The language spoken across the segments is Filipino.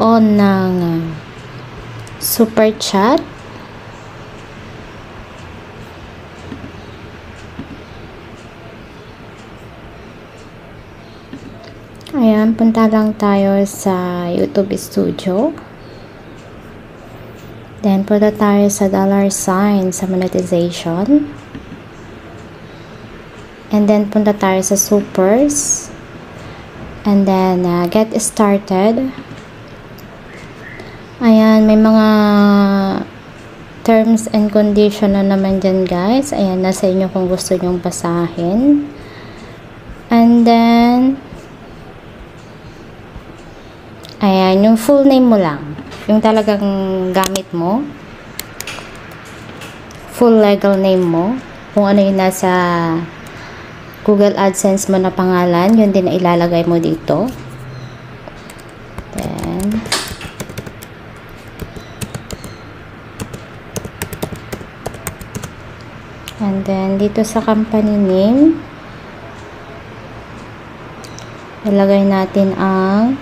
mag-on ng super chat. Ayan, punta lang tayo sa YouTube Studio. Then, punta tayo sa $sign sa monetization. And then, punta tayo sa supers. And then, get started. Ayan, may mga terms and condition na naman dyan, guys. Ayan, nasa inyo kung gusto nyong basahin. And then, ayan, yung full name mo lang. Yung talagang gamit mo. Full legal name mo. Kung ano yung nasa Google AdSense mo na pangalan, yun din na ilalagay mo dito. Then, and then, dito sa company name, ilagay natin ang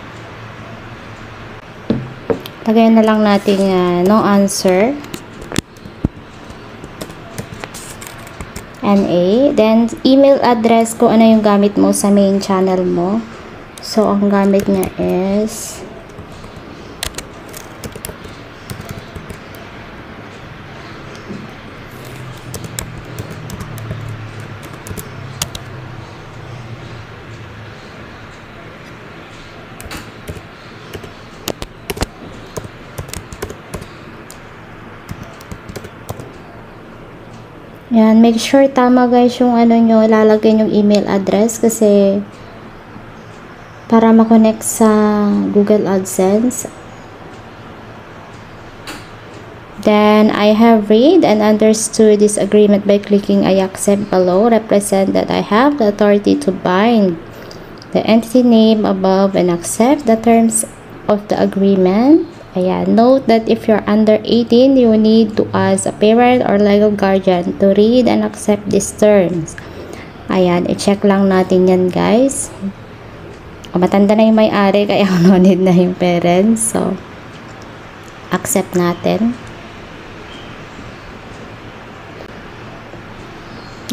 lagay na lang natin no answer NA, then email address kung ano yung gamit mo sa main channel mo. So ang gamit niya is yan, make sure tama guys yung ano nyo, ilalagay yung email address kasi para makonect sa Google AdSense. Then, I have read and understood this agreement by clicking I accept below. Represent that I have the authority to bind the entity name above and accept the terms of the agreement. Ayan, note that if you're under 18, you need to ask a parent or legal guardian to read and accept these terms. Ayan, i-check lang natin yan guys. Matanda na yung may-ari, kaya no need na yung parents. So, accept natin.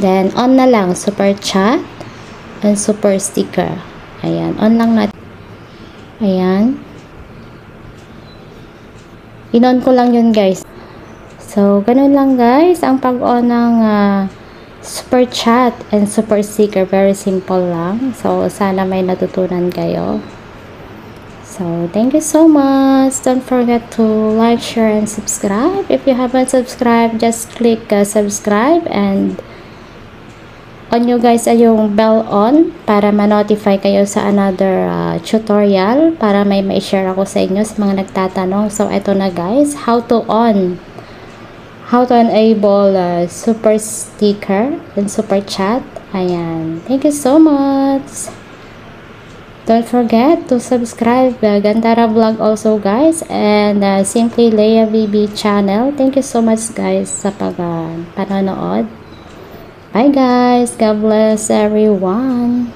Then, on na lang, super chat and super sticker. Ayan, on lang natin. Ayan. In-on ko lang yun guys. So, ganun lang guys. Ang pag-on ng super chat and super sticker. Very simple lang. So, sana may natutunan kayo. So, thank you so much. Don't forget to like, share, and subscribe. If you haven't subscribed, just click subscribe and on nyo guys ay yung bell on para ma-notify kayo sa another tutorial para may ma-share ako sa inyo sa mga nagtatanong. So, ito na guys, how to enable super sticker and super chat. Ayan. Thank you so much. Don't forget to subscribe Gantara Vlog also guys and Simply Leia BB channel. Thank you so much guys sa panonood. Bye guys. God bless everyone.